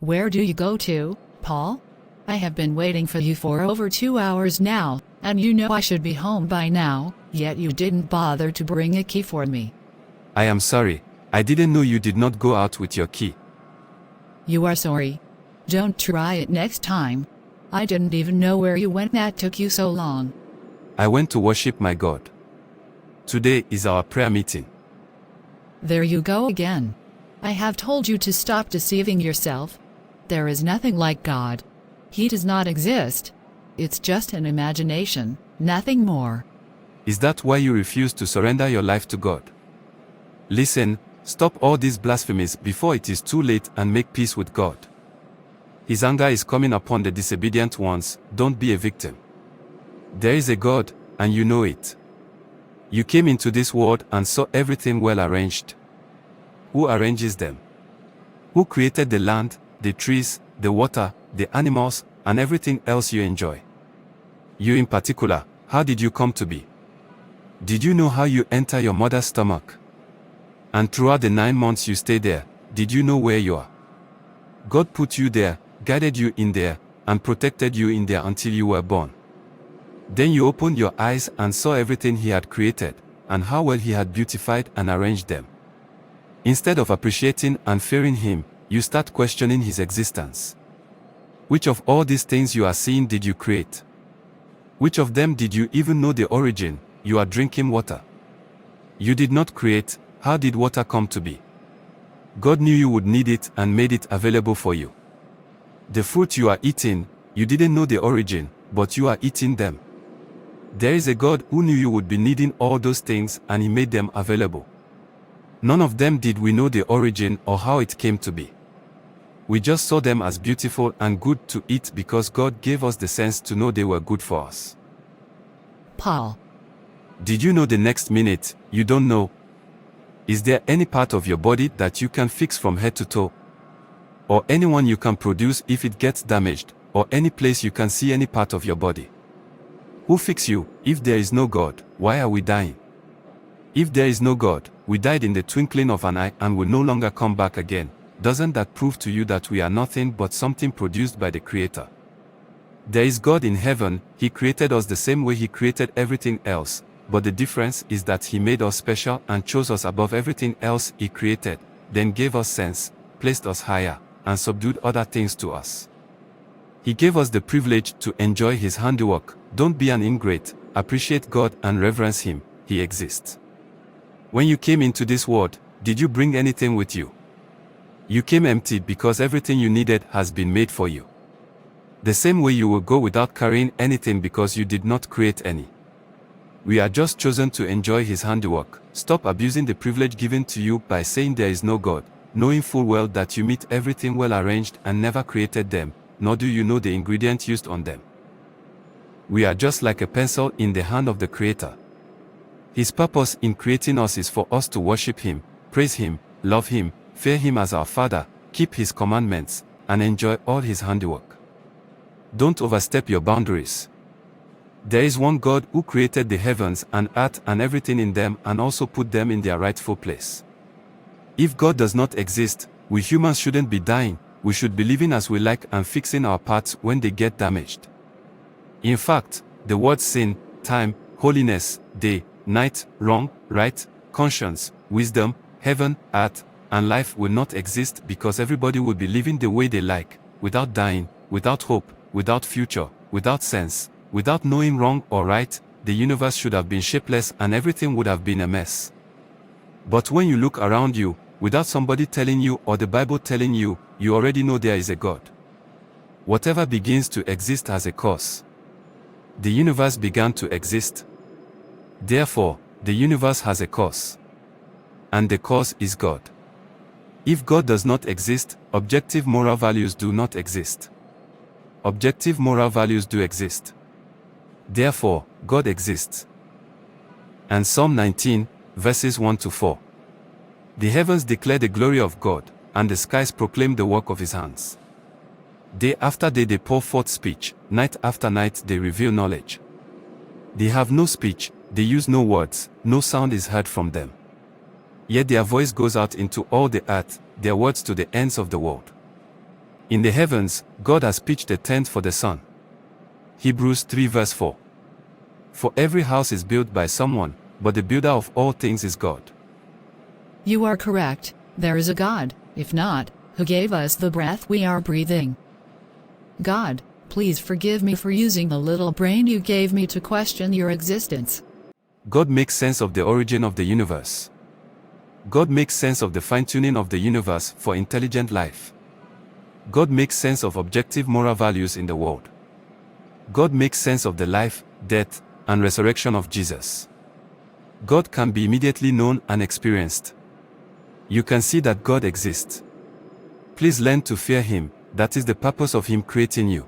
Where do you go to, Paul? I have been waiting for you for over 2 hours now, and you know I should be home by now, yet you didn't bother to bring a key for me. I am sorry. I didn't know you did not go out with your key. You are sorry. Don't try it next time. I didn't even know where you went that took you so long. I went to worship my God. Today is our prayer meeting. There you go again. I have told you to stop deceiving yourself. There is nothing like God. He does not exist. It's just an imagination, nothing more. Is that why you refuse to surrender your life to God? Listen, stop all these blasphemies before it is too late and make peace with God. His anger is coming upon the disobedient ones. Don't be a victim. There is a God, and you know it. You came into this world and saw everything well arranged. Who arranges them? Who created the land, the trees, the water, the animals, and everything else you enjoy? You in particular, how did you come to be? Did you know how you enter your mother's stomach? And throughout the 9 months you stay there, did you know where you are? God put you there, guided you in there, and protected you in there until you were born. Then you opened your eyes and saw everything He had created, and how well He had beautified and arranged them. Instead of appreciating and fearing Him, you start questioning His existence. Which of all these things you are seeing did you create? Which of them did you even know the origin? You are drinking water. You did not create. How did water come to be? God knew you would need it and made it available for you. The fruit you are eating, you didn't know the origin, but you are eating them. There is a God who knew you would be needing all those things and He made them available. None of them did we know the origin or how it came to be. We just saw them as beautiful and good to eat because God gave us the sense to know they were good for us. Paul. Did you know the next minute, you don't know? Is there any part of your body that you can fix from head to toe? Or anyone you can produce if it gets damaged, or any place you can see any part of your body? Who fix you? If there is no God, why are we dying? If there is no God, we died in the twinkling of an eye and will no longer come back again. Doesn't that prove to you that we are nothing but something produced by the Creator? There is God in heaven. He created us the same way He created everything else, but the difference is that He made us special and chose us above everything else He created, then gave us sense, placed us higher, and subdued other things to us. He gave us the privilege to enjoy His handiwork. Don't be an ingrate. Appreciate God and reverence Him. He exists. When you came into this world, did you bring anything with you? You came empty because everything you needed has been made for you. The same way you will go without carrying anything because you did not create any. We are just chosen to enjoy His handiwork. Stop abusing the privilege given to you by saying there is no God, knowing full well that you meet everything well arranged and never created them, nor do you know the ingredient used on them. We are just like a pencil in the hand of the Creator. His purpose in creating us is for us to worship Him, praise Him, love Him, fear Him as our Father, keep His commandments, and enjoy all His handiwork. Don't overstep your boundaries. There is one God who created the heavens and earth and everything in them and also put them in their rightful place. If God does not exist, we humans shouldn't be dying. We should be living as we like and fixing our parts when they get damaged. In fact, the words sin, time, holiness, day, night, wrong, right, conscience, wisdom, heaven, earth, and life will not exist because everybody will be living the way they like, without dying, without hope, without future, without sense, without knowing wrong or right. The universe should have been shapeless and everything would have been a mess. But when you look around you, without somebody telling you or the Bible telling you, you already know there is a God. Whatever begins to exist has a cause. The universe began to exist. Therefore, the universe has a cause. And the cause is God. If God does not exist, objective moral values do not exist. Objective moral values do exist. Therefore, God exists. And Psalm 19, verses 1-4. The heavens declare the glory of God, and the skies proclaim the work of His hands. Day after day they pour forth speech, night after night they reveal knowledge. They have no speech, they use no words, no sound is heard from them. Yet their voice goes out into all the earth, their words to the ends of the world. In the heavens, God has pitched a tent for the sun. Hebrews 3 verse 4. For every house is built by someone, but the builder of all things is God. You are correct, there is a God. If not, who gave us the breath we are breathing? God, please forgive me for using the little brain you gave me to question your existence. God makes sense of the origin of the universe. God makes sense of the fine-tuning of the universe for intelligent life. God makes sense of objective moral values in the world. God makes sense of the life, death, and resurrection of Jesus. God can be immediately known and experienced. You can see that God exists. Please learn to fear Him, that is the purpose of Him creating you.